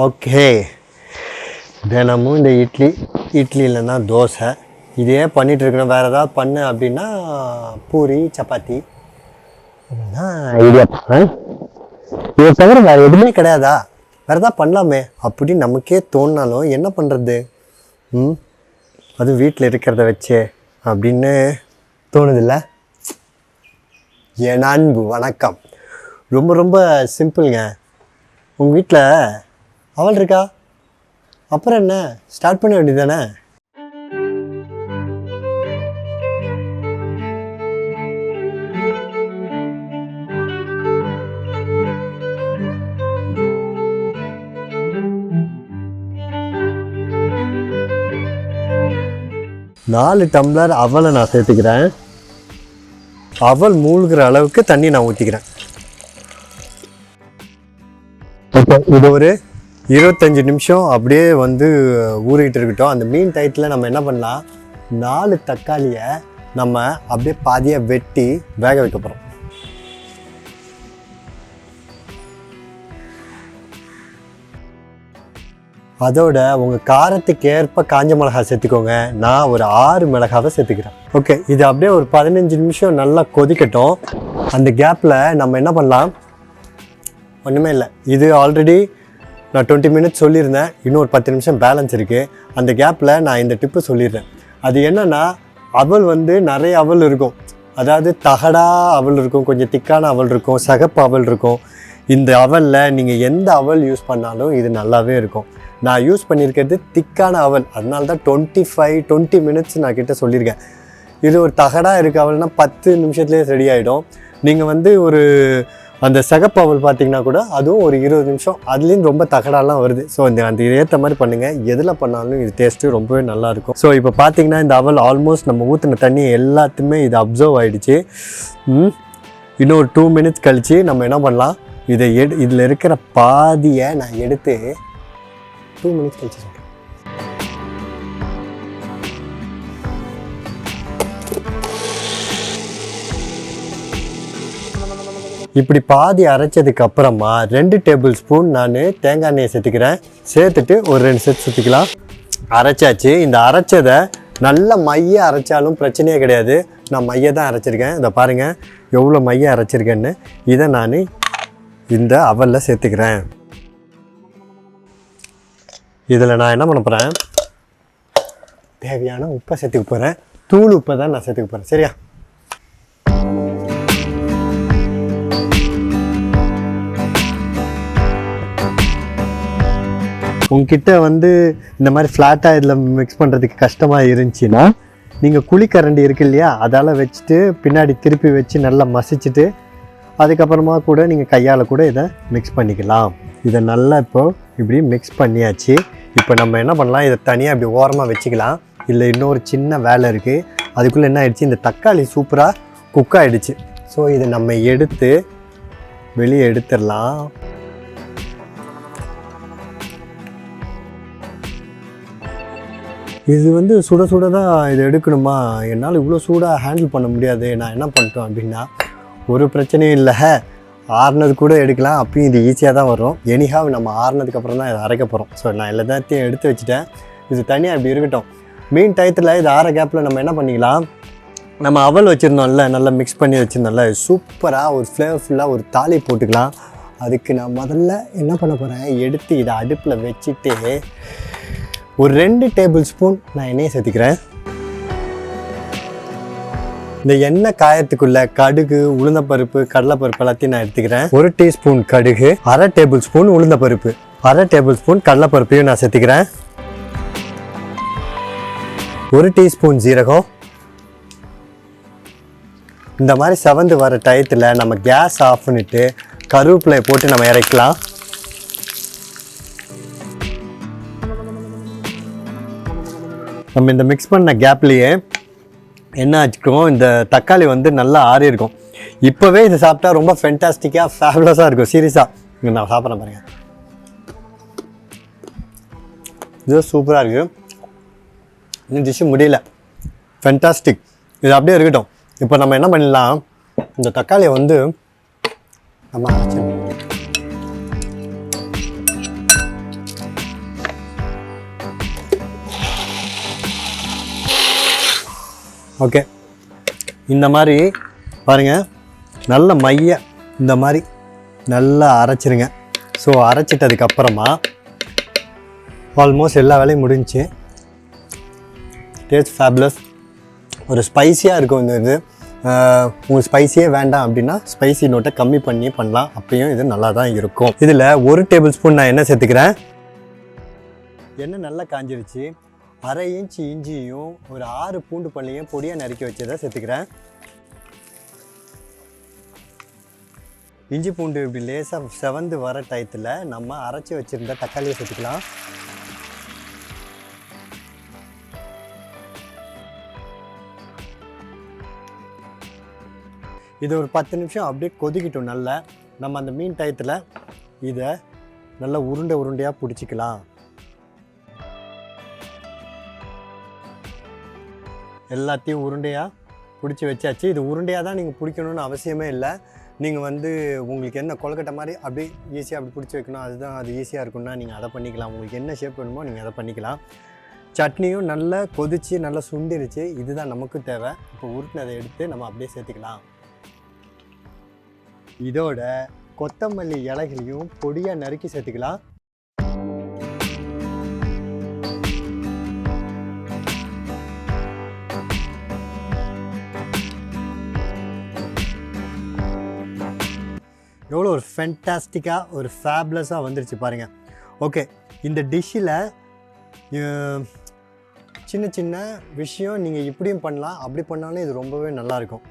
Okay, தினமும் இந்த இட்லி இல்லைன்னா தோசை இதே பண்ணிகிட்ருக்கணும். வேறு ஏதாவது பண்ணு அப்படின்னா பூரி சப்பாத்தி அப்படின்னா இடியாப்பம். இதை தவிர வேறு எதுவுமே கிடையாதா? வேறு எதாவது பண்ணலாமே அப்படின்னு நமக்கே தோணினாலும் என்ன பண்ணுறது? அதுவும் வீட்டில் இருக்கிறத வச்சு அப்படின்னு தோணுதில்ல. என் அன்பு வணக்கம். ரொம்ப ரொம்ப சிம்பிளுங்க. உங்கள் வீட்டில் அவள் இருக்கா? அப்புறம் என்ன, ஸ்டார்ட் பண்ண வேண்டியது தானே? நாலு டம்ளர் அவலை நான் சேர்த்துக்கிறேன். அவல் மூழ்கிற அளவுக்கு தண்ணி நான் ஊற்றிக்கிறேன். ஓகே, இது ஒரு 25 நிமிஷம் அப்படியே ஊறிக்கிட்டு இருக்கட்டும். அந்த மீன் டயத்தில் நம்ம என்ன பண்ணலாம், 4 தக்காளியை நம்ம அப்படியே பாதியாக வெட்டி வேக வைக்க போகிறோம். அதோட உங்கள் காரத்துக்கு ஏற்ப காஞ்ச மிளகாய் சேர்த்துக்கோங்க. நான் ஒரு 6 மிளகாவை சேர்த்துக்கிறேன். ஓகே, இது அப்படியே ஒரு 15 நிமிஷம் நல்லா கொதிக்கட்டும். அந்த கேப்பில் நம்ம என்ன பண்ணலாம், ஒன்றுமே இல்லை. இது ஆல்ரெடி நான் 20 மினிட்ஸ் சொல்லியிருந்தேன். இன்னும் ஒரு 10 நிமிஷம் பேலன்ஸ் இருக்குது. அந்த கேப்பில் நான் இந்த டிப்பு சொல்லிடுறேன். அது என்னென்னா, அவல் நிறைய அவல் இருக்கும். அதாவது தகடா அவல் இருக்கும், கொஞ்சம் திக்கான அவல் இருக்கும், சகப்பு அவல் இருக்கும். இந்த அவலில் நீங்கள் எந்த அவல் யூஸ் பண்ணாலும் இது நல்லாவே இருக்கும். நான் யூஸ் பண்ணியிருக்கிறது திக்கான அவல், அதனால தான் 20 மினிட்ஸ் நான் கிட்ட சொல்லியிருக்கேன். இது ஒரு தகடாக இருக்க அவல்னால் 10 நிமிஷத்துலேயே ரெடி ஆகிடும். நீங்கள் ஒரு அந்த சகப்பு அவல் பார்த்தீங்கன்னா கூட அதுவும் ஒரு 20 நிமிஷம், அதுலேயும் ரொம்ப தகடாலாம் வருது. ஸோ அந்த ஏற்ற மாதிரி பண்ணுங்கள். எதில் பண்ணாலும் இது டேஸ்ட்டு ரொம்பவே நல்லாயிருக்கும். ஸோ இப்போ பார்த்தீங்கன்னா இந்த அவல் ஆல்மோஸ்ட் நம்ம ஊற்றின தண்ணி எல்லாத்தையுமே இது அப்சர்வ் ஆகிடுச்சு. இன்னும் ஒரு 2 மினிட்ஸ் கழித்து நம்ம என்ன பண்ணலாம், இதில் இருக்கிற பாதியை நான் எடுத்து 2 மினிட்ஸ் கழிச்சு சொல்கிறேன். இப்படி பாதி அரைச்சதுக்கு அப்புறமா 2 டேபிள் ஸ்பூன் நான் தேங்காய் எண்ணெயை சேர்த்துக்கிறேன். சேர்த்துட்டு ஒரு 2 செட் சுற்றிக்கலாம். அரைச்சாச்சு. இந்த அரைச்சதை நல்ல மைய அரைச்சாலும் பிரச்சனையே கிடையாது. நான் மைய தான் அரைச்சிருக்கேன். இதை பாருங்கள் எவ்வளோ மைய அரைச்சிருக்கேன்னு. இதை நான் இந்த அவலில் சேர்த்துக்கிறேன். இதில் நான் என்ன பண்ண போகிறேன், தேவையான உப்பை சேர்த்துக்க போகிறேன். தூள் உப்பை தான் நான் சேர்த்துக்க போகிறேன். சரியா? உங்ககிட்ட இந்த மாதிரி ஃப்ளாட்டாக இதில் மிக்ஸ் பண்ணுறதுக்கு கஷ்டமாக இருந்துச்சுன்னா நீங்கள் குழிக்கரண்டி இருக்கு இல்லையா, அதால் வச்சுட்டு பின்னாடி திருப்பி வச்சு நல்லா மசிச்சுட்டு அதுக்கப்புறமா கூட நீங்கள் கையால் கூட இதை மிக்ஸ் பண்ணிக்கலாம். இதை நல்லா இப்படி மிக்ஸ் பண்ணியாச்சு. இப்போ நம்ம என்ன பண்ணலாம், இதை தனியாக இப்படி ஓரமாக வச்சுக்கலாம். இல்லை இன்னொரு சின்ன வேலை இருக்குது. அதுக்குள்ளே என்ன ஆகிடுச்சு, இந்த தக்காளி சூப்பராக குக் ஆகிடுச்சு. ஸோ இதை நம்ம எடுத்து வெளியே எடுத்துடலாம். இது சுட சுட தான் இது எடுக்கணுமா, என்னால் இவ்வளோ சூடாக ஹேண்டில் பண்ண முடியாது. நான் என்ன பண்ணிட்டோம் அப்படின்னா, ஒரு பிரச்சனையும் இல்லை, ஆறுனது கூட எடுக்கலாம். அப்பயும் இது ஈஸியாக தான் வரும். எனிஹாவ் நம்ம ஆறுனதுக்கப்புறம் தான் இதை அரைக்க போகிறோம். ஸோ நான் எல்லாத்தையும் எடுத்து வச்சுட்டேன். இது தனியாக இப்படி இருக்கட்டும். மீன் டயத்தில் இது ஆற கேப்பில் நம்ம என்ன பண்ணிக்கலாம், நம்ம அவல் வச்சுருந்தோம்ல, நல்லா மிக்ஸ் பண்ணி வச்சுருந்தோம்ல, சூப்பராக ஒரு ஃப்ளேவர்ஃபுல்லாக ஒரு தாலி போட்டுக்கலாம். அதுக்கு நான் முதல்ல என்ன பண்ண போகிறேன், எடுத்து இதை அடுப்பில் வச்சுட்டு ஒரு 2 டேபிள் ஸ்பூன் நான் எண்ணெயை சேர்த்துக்கிறேன். இந்த எண்ணெய் காயத்துக்குள்ள கடுகு, உளுந்தப்பருப்பு, கடலைப்பருப்பு எல்லாத்தையும் நான் எடுத்துக்கிறேன். 1 டீஸ்பூன் கடுகு, 1/2 டேபிள் ஸ்பூன் உளுந்தப்பருப்பு, 1/2 டேபிள் ஸ்பூன் கடலைப்பருப்பையும் நான் சேர்த்துக்கிறேன். 1 டீஸ்பூன் ஜீரகம். இந்த மாதிரி செவந்து வர டயத்தில் நம்ம கேஸ் ஆஃப் பண்ணிவிட்டு கருவேப்பிலை போட்டு நம்ம இறக்கலாம். நம்ம இந்த மிக்ஸ் பண்ண கேப்லேயே என்ன ஆச்சுக்கும், இந்த தக்காளி நல்லா ஆறி இருக்கும். இப்போவே இதை சாப்பிட்டா ரொம்ப ஃபென்டாஸ்டிக்காக ஃபேபுலஸாக இருக்கும். சீரியஸாக நான் சாப்பிட்றேன் பாருங்கள், இது சூப்பராக இருக்குது. இன்னும் டிஷ்ஷு முடியல, ஃபென்டாஸ்டிக். இது அப்படியே இருக்கட்டும். இப்போ நம்ம என்ன பண்ணிடலாம், இந்த தக்காளியை நம்ம அரைச்சிடணும். ஓகே, இந்த மாதிரி பாருங்கள், நல்ல மைய இந்த மாதிரி நல்லா அரைச்சிருங்க. ஸோ அரைச்சிட்டதுக்கப்புறமா ஆல்மோஸ்ட் எல்லா வேலையும் முடிஞ்சு. Taste fabulous. ஒரு ஸ்பைஸியாக இருக்கும் இந்த இது. உங்களுக்கு ஸ்பைஸியே வேண்டாம் அப்படின்னா ஸ்பைசி நோட்டை கம்மி பண்ணி பண்ணலாம். அப்பயும் இது நல்லா தான் இருக்கும். இதில் 1 டேபிள் ஸ்பூன் நான் எண்ணெய் சேர்த்துக்கிறேன். எண்ணெய் நல்லா காஞ்சிருச்சு. அரை இன்ச்சு இஞ்சியும் ஒரு 6 பூண்டு பல்லையும் பொடியாக நறுக்கி வச்சதை சேர்த்துக்கிறேன். இஞ்சி பூண்டு இப்படி லேசாக செவந்து வர டயத்தில் நம்ம அரைச்சி வச்சுருந்த தக்காளியை சேர்த்துக்கலாம். இது ஒரு 10 நிமிஷம் அப்படியே கொதிக்கிட்டோம். நல்லா நம்ம அந்த மீன் டயத்தில் இதை நல்லா உருண்டையாக பிடிச்சிக்கலாம். எல்லாத்தையும் உருண்டையாக பிடிச்சி வச்சாச்சு. இது உருண்டையாக தான் நீங்கள் பிடிக்கணும்னு அவசியமே இல்லை. நீங்கள் உங்களுக்கு என்ன கொழுக்கட்டை மாதிரி அப்படியே ஈஸியாக அப்படி பிடிச்சி வைக்கணும், அதுதான் அது ஈஸியாக இருக்குன்னா நீங்கள் அதை பண்ணிக்கலாம். உங்களுக்கு என்ன ஷேப் வேணுமோ நீங்கள் அதை பண்ணிக்கலாம். சட்னியும் நல்லா கொதித்து நல்லா சுண்டிருச்சு. இதுதான் நமக்கு தேவை. இப்போ உருட்டினதை எடுத்து நம்ம அப்படியே சேர்த்துக்கலாம். இதோட கொத்தமல்லி இலைகளையும் பொடியாக நறுக்கி சேர்த்துக்கலாம். எவ்வளோ ஒரு ஃபென்டாஸ்டிக்காக ஒரு ஃபேப்லஸாக வந்துருச்சு பாருங்கள். ஓகே, இந்த டிஷ்ஷில் சின்ன சின்ன விஷயம் நீங்கள் இப்படியும் பண்ணலாம், அப்படி பண்ணாலும் இது ரொம்பவே நல்லாயிருக்கும்.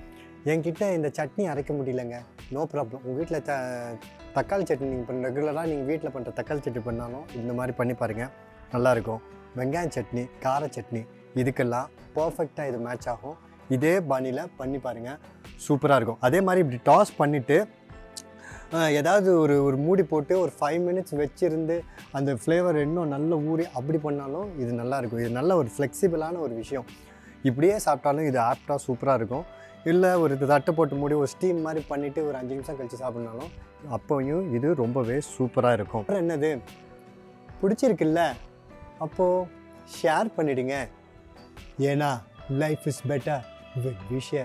என்கிட்ட இந்த சட்னி அரைக்க முடியலங்க, நோ ப்ராப்ளம். உங்கள் வீட்டில் தக்காளி சட்னி நீங்கள் ரெகுலராக நீங்கள் வீட்டில் பண்ணுற தக்காளி சட்னி பண்ணாலும் இந்த மாதிரி பண்ணி பாருங்கள், நல்லாயிருக்கும். வெங்காய சட்னி, கார சட்னி, இதுக்கெல்லாம் பர்ஃபெக்டாக இது மேட்ச் ஆகும். இதே பாணியில் பண்ணி பாருங்கள், சூப்பராக இருக்கும். அதே மாதிரி இப்படி டாஸ் பண்ணிவிட்டு ஏதாவது ஒரு மூடி போட்டு ஒரு 5 மினிட்ஸ் வச்சுருந்து அந்த ஃப்ளேவர் இன்னும் நல்ல ஊறி அப்படி பண்ணாலும் இது நல்லாயிருக்கும். இது நல்ல ஒரு ஃப்ளெக்சிபிளான ஒரு விஷயம். இப்படியே சாப்பிட்டாலும் இது ஆப்டாக சூப்பராக இருக்கும். இல்லை ஒரு தட்டை போட்டு மூடி ஒரு ஸ்டீம் மாதிரி பண்ணிவிட்டு ஒரு 5 நிமிஷம் கழித்து சாப்பிட்னாலும் அப்போயும் இது ரொம்பவே சூப்பராக இருக்கும். அப்புறம் என்னது, பிடிச்சிருக்குல்ல, அப்போது ஷேர் பண்ணிவிடுங்க. ஏன்னா life is better with we share.